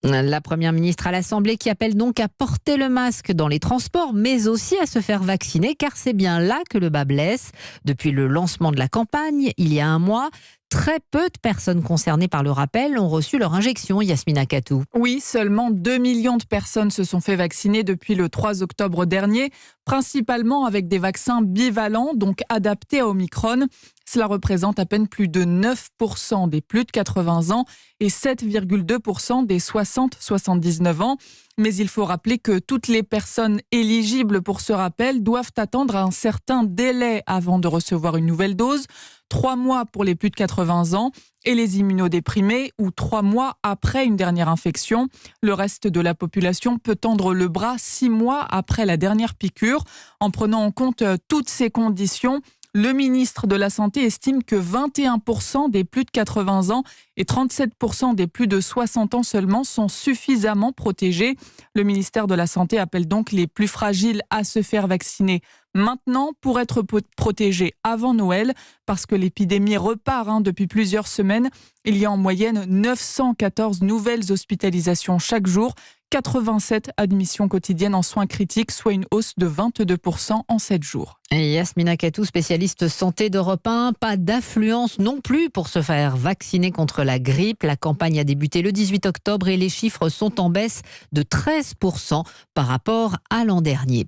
La Première ministre à l'Assemblée qui appelle donc à porter le masque dans les transports, mais aussi à se faire vacciner, car c'est bien là que le bas blesse. Depuis le lancement de la campagne, il y a un mois, très peu de personnes concernées par le rappel ont reçu leur injection, Yasmina Katou. Oui, seulement 2 millions de personnes se sont fait vacciner depuis le 3 octobre dernier, principalement avec des vaccins bivalents, donc adaptés à Omicron. Cela représente à peine plus de 9% des plus de 80 ans et 7,2% des 60-79 ans. Mais il faut rappeler que toutes les personnes éligibles pour ce rappel doivent attendre un certain délai avant de recevoir une nouvelle dose. 3 mois pour les plus de 80 ans et les immunodéprimés ou 3 mois après une dernière infection. Le reste de la population peut tendre le bras 6 mois après la dernière piqûre. En prenant en compte toutes ces conditions, le ministre de la Santé estime que 21% des plus de 80 ans et 37% des plus de 60 ans seulement sont suffisamment protégés. Le ministère de la Santé appelle donc les plus fragiles à se faire vacciner maintenant pour être protégés avant Noël, parce que l'épidémie repart depuis plusieurs semaines. Il y a en moyenne 914 nouvelles hospitalisations chaque jour, 87 admissions quotidiennes en soins critiques, soit une hausse de 22% en 7 jours. Et Yasmina Katou, spécialiste santé d'Europe 1, pas d'affluence non plus pour se faire vacciner contre la grippe. La campagne a débuté le 18 octobre et les chiffres sont en baisse de 13% par rapport à l'an dernier.